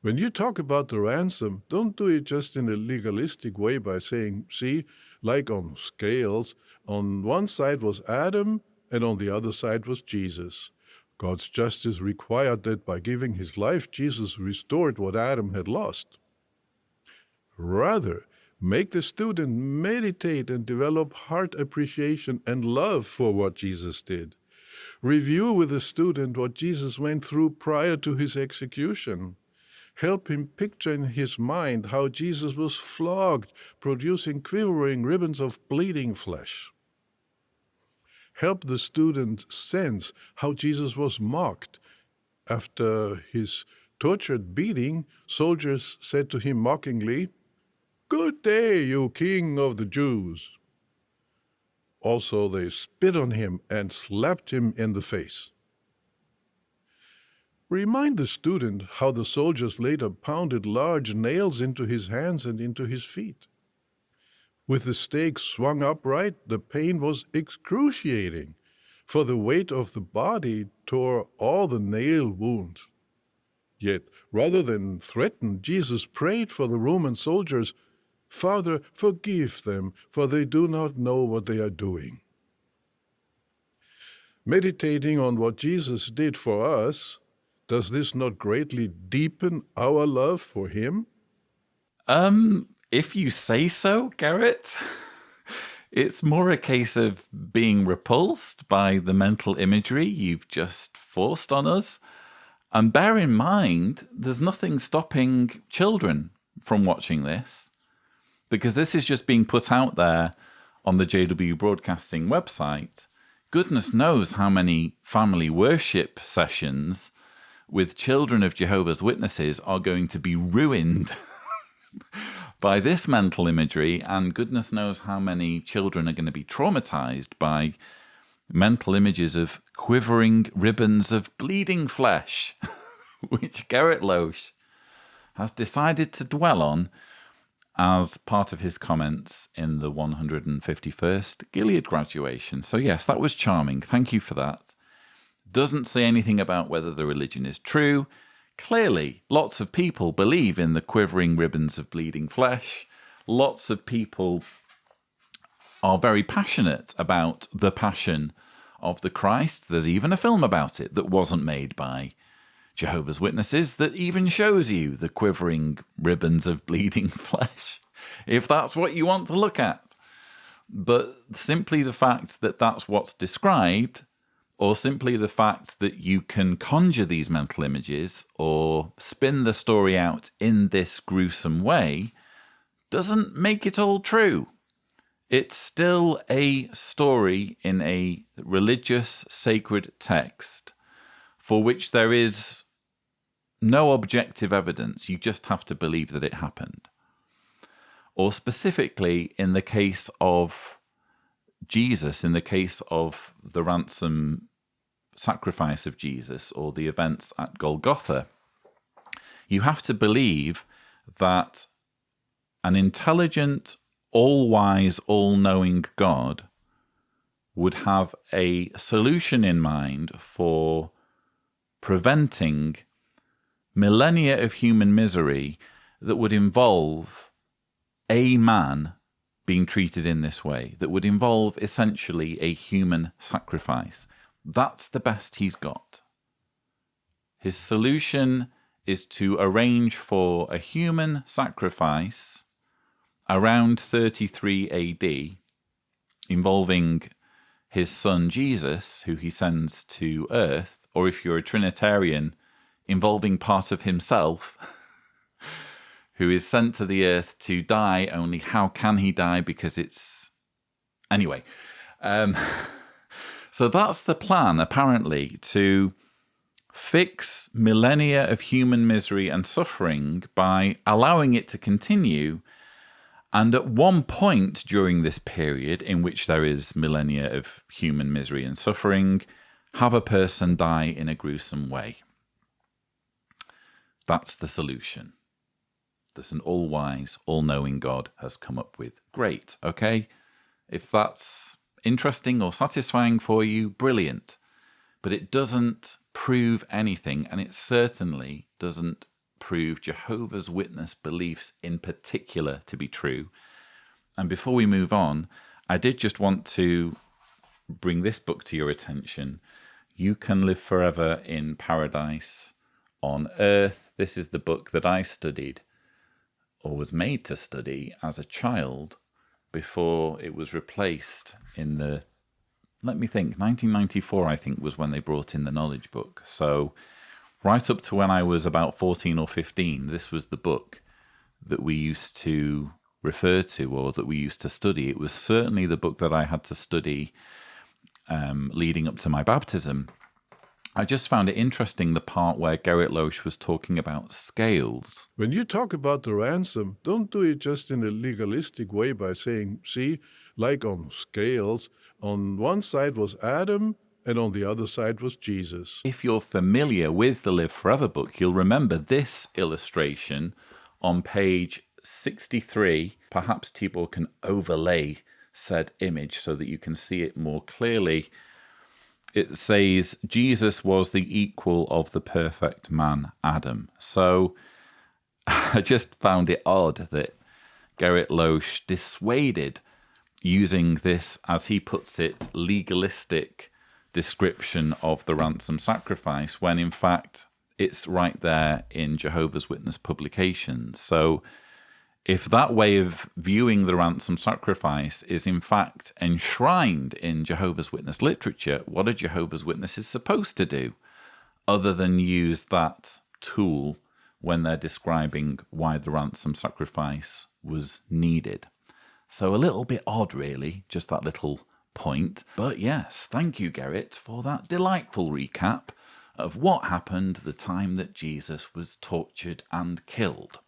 When you talk about the ransom, don't do it just in a legalistic way by saying, see, like on scales, on one side was Adam and on the other side was Jesus. God's justice required that by giving his life, Jesus restored what Adam had lost. Rather, make the student meditate and develop heart appreciation and love for what Jesus did. Review with the student what Jesus went through prior to his execution. Help him picture in his mind how Jesus was flogged, producing quivering ribbons of bleeding flesh. Help the student sense how Jesus was mocked. After his tortured beating, soldiers said to him mockingly, "Good day, you king of the Jews." Also, they spit on him and slapped him in the face. Remind the student how the soldiers later pounded large nails into his hands and into his feet. With the stake swung upright, the pain was excruciating, for the weight of the body tore all the nail wounds. Yet, rather than threaten, Jesus prayed for the Roman soldiers, "Father, forgive them, for they do not know what they are doing." Meditating on what Jesus did for us, does this not greatly deepen our love for him? If you say so, Gerrit. It's more a case of being repulsed by the mental imagery you've just forced on us. And bear in mind, there's nothing stopping children from watching this, because this is just being put out there on the JW Broadcasting website. Goodness knows how many family worship sessions with children of Jehovah's Witnesses are going to be ruined by this mental imagery, and goodness knows how many children are going to be traumatized by mental images of quivering ribbons of bleeding flesh, which Gerrit Lösch has decided to dwell on as part of his comments in the 151st Gilead Graduation. So yes, that was charming. Thank you for that. Doesn't say anything about whether the religion is true. Clearly, lots of people believe in the quivering ribbons of bleeding flesh. Lots of people are very passionate about the passion of the Christ. There's even a film about it that wasn't made by Jehovah's Witnesses that even shows you the quivering ribbons of bleeding flesh, if that's what you want to look at. But simply the fact that that's what's described, or simply the fact that you can conjure these mental images or spin the story out in this gruesome way, doesn't make it all true. It's still a story in a religious sacred text for which there is no objective evidence. You just have to believe that it happened. Or specifically, in the case of Jesus, in the case of the ransom sacrifice of Jesus or the events at Golgotha, you have to believe that an intelligent, all-wise, all-knowing God would have a solution in mind for preventing millennia of human misery that would involve a man being treated in this way, that would involve essentially a human sacrifice. That's the best he's got. His solution is to arrange for a human sacrifice around 33 AD, involving his son Jesus, who he sends to earth, or if you're a Trinitarian, involving part of himself, who is sent to the earth to die, only how can he die? Because it's... Anyway, so that's the plan, apparently, to fix millennia of human misery and suffering by allowing it to continue. And at one point during this period in which there is millennia of human misery and suffering, have a person die in a gruesome way. That's the solution that an all-wise, all-knowing God has come up with. Great, okay? If that's interesting or satisfying for you, brilliant. But it doesn't prove anything, and it certainly doesn't prove Jehovah's Witness beliefs in particular to be true. And before we move on, I did just want to bring this book to your attention. You Can Live Forever in Paradise on Earth. This is the book that I studied, or was made to study, as a child before it was replaced in the, let me think, 1994 I think was when they brought in the knowledge book. So right up to when I was about 14 or 15, this was the book that we used to refer to, or that we used to study. It was certainly the book that I had to study leading up to my baptism. I just found it interesting, the part where Gerrit Lösch was talking about scales. When you talk about the ransom, don't do it just in a legalistic way by saying, see, like on scales, on one side was Adam and on the other side was Jesus. If you're familiar with the Live Forever book, you'll remember this illustration on page 63. Perhaps Tibor can overlay said image so that you can see it more clearly. It says Jesus was the equal of the perfect man, Adam. So I just found it odd that Gerrit Lösch dissuaded using this, as he puts it, legalistic description of the ransom sacrifice, when in fact it's right there in Jehovah's Witness publications. So if that way of viewing the ransom sacrifice is in fact enshrined in Jehovah's Witness literature, what are Jehovah's Witnesses supposed to do other than use that tool when they're describing why the ransom sacrifice was needed? So a little bit odd, really, just that little point. But yes, thank you, Gerrit, for that delightful recap of what happened the time that Jesus was tortured and killed.